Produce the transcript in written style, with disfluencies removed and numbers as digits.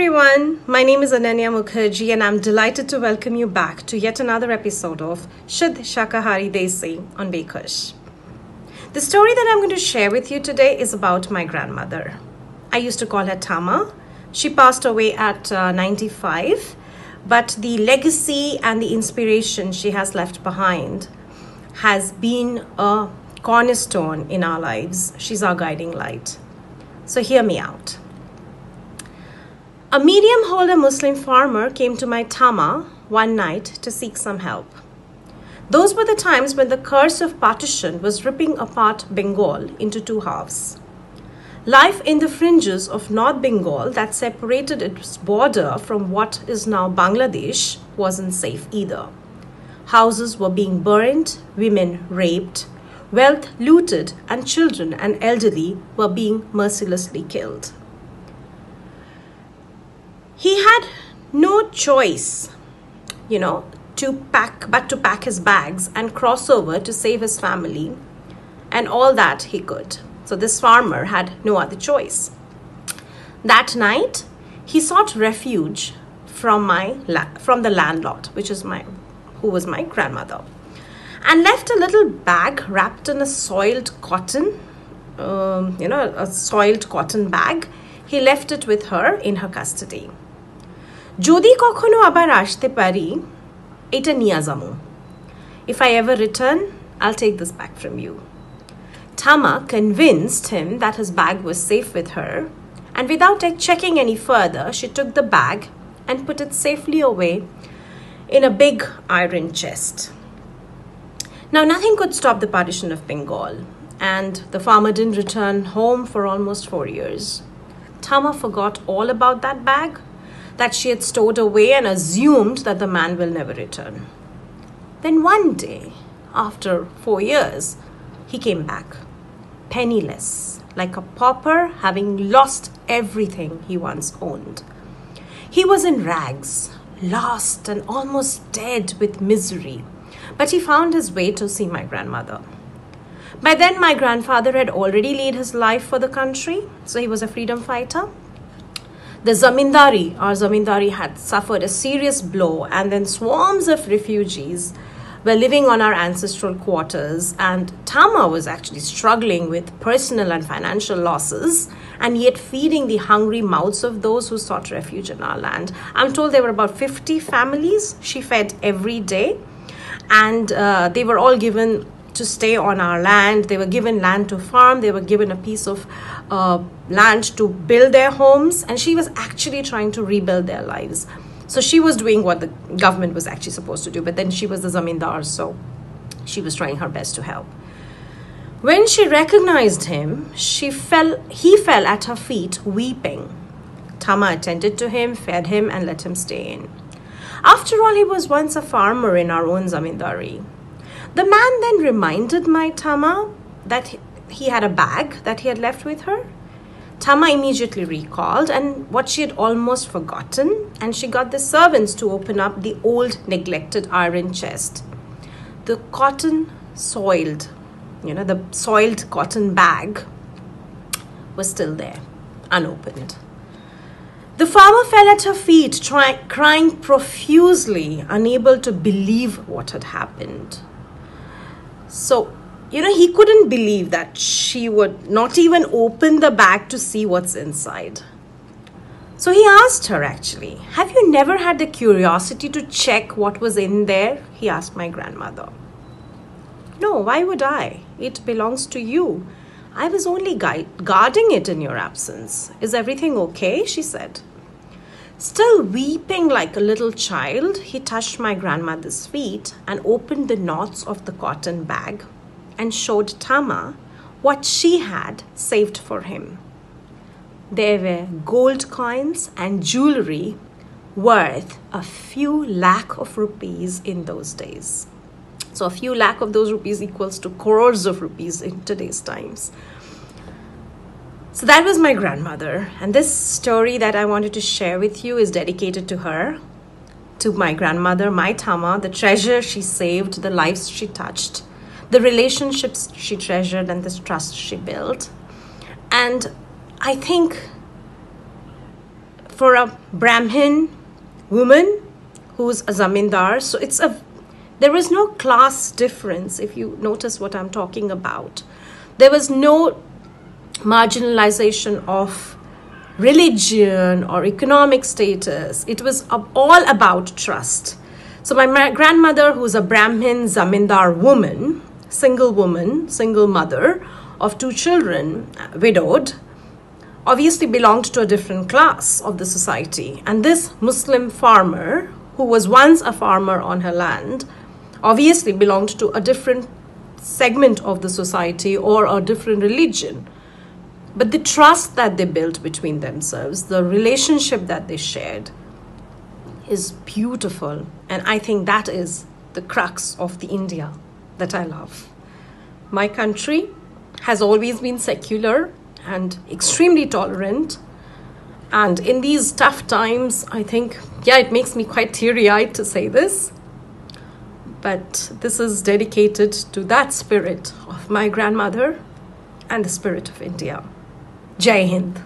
everyone, my name is Ananya Mukherjee and I'm delighted to welcome you back to yet another episode of Shuddh, Shakahari, Desi on Bekush. The story that I'm going to share with you today is about my grandmother. I used to call her Tama. She passed away at 95, but the legacy and the inspiration she has left behind has been a cornerstone in our lives. She's our guiding light. So hear me out. A medium-holder Muslim farmer came to my Tama one night to seek some help. Those were the times when the curse of partition was ripping apart Bengal into two halves. Life in the fringes of North Bengal that separated its border from what is now Bangladesh wasn't safe either. Houses were being burned, women raped, wealth looted, and children and elderly were being mercilessly killed. He had no choice, to pack his bags and cross over to save his family and all that he could. So this farmer had no other choice. That night, he sought refuge from the landlord, who was my grandmother, and left a little bag wrapped in a soiled cotton, a soiled cotton bag. He left it with her in her custody. Jodi kokhono abar ashte pari, eta niya jamu. If I ever return, I'll take this bag from you. Tama convinced him that his bag was safe with her, and without checking any further, she took the bag and put it safely away in a big iron chest. Now, nothing could stop the partition of Bengal, and the farmer didn't return home for almost 4 years. Tama forgot all about that bag that she had stowed away and assumed that the man will never return. Then one day, after 4 years, he came back, penniless, like a pauper having lost everything he once owned. He was in rags, lost and almost dead with misery, but he found his way to see my grandmother. By then, my grandfather had already laid his life for the country, so he was a freedom fighter. Our zamindari had suffered a serious blow, and then swarms of refugees were living on our ancestral quarters, and Tama was actually struggling with personal and financial losses and yet feeding the hungry mouths of those who sought refuge in our land. I'm told there were about 50 families she fed every day, and they were all given to stay on our land. They were given land to farm. They were given a piece of land to build their homes. And she was actually trying to rebuild their lives. So she was doing what the government was actually supposed to do. But then she was the zamindar, so she was trying her best to help. When she recognized him, he fell at her feet weeping. Tama attended to him, fed him, and let him stay in. After all, he was once a farmer in our own zamindari. The man then reminded my Tama that he had a bag that he had left with her. Tama immediately recalled and what she had almost forgotten, and she got the servants to open up the old neglected iron chest. The cotton soiled, the soiled cotton bag was still there, unopened. The farmer fell at her feet, crying profusely, unable to believe what had happened. So, he couldn't believe that she would not even open the bag to see what's inside. So he asked her, actually, "Have you never had the curiosity to check what was in there?" He asked my grandmother. "No, why would I? It belongs to you. I was only guarding it in your absence. Is everything okay?" she said. Still weeping like a little child, he touched my grandmother's feet and opened the knots of the cotton bag and showed Tama what she had saved for him. There were gold coins and jewelry worth a few lakh of rupees in those days. So a few lakh of those rupees equals to crores of rupees in today's times. So that was my grandmother, and this story that I wanted to share with you is dedicated to her, to my grandmother, my Tama, the treasure she saved, the lives she touched, the relationships she treasured, and the trust she built. And I think for a Brahmin woman who's a zamindar. So there was no class difference, if you notice what I'm talking about. There was no marginalization of religion or economic status. It was all about trust. So my grandmother, who's a Brahmin zamindar woman, single mother of 2 children, widowed, obviously belonged to a different class of the society. And this Muslim farmer, who was once a farmer on her land, obviously belonged to a different segment of the society or a different religion. But the trust that they built between themselves, the relationship that they shared, is beautiful. And I think that is the crux of the India that I love. My country has always been secular and extremely tolerant. And in these tough times, I think, it makes me quite teary-eyed to say this, but this is dedicated to that spirit of my grandmother and the spirit of India. Jai Hind.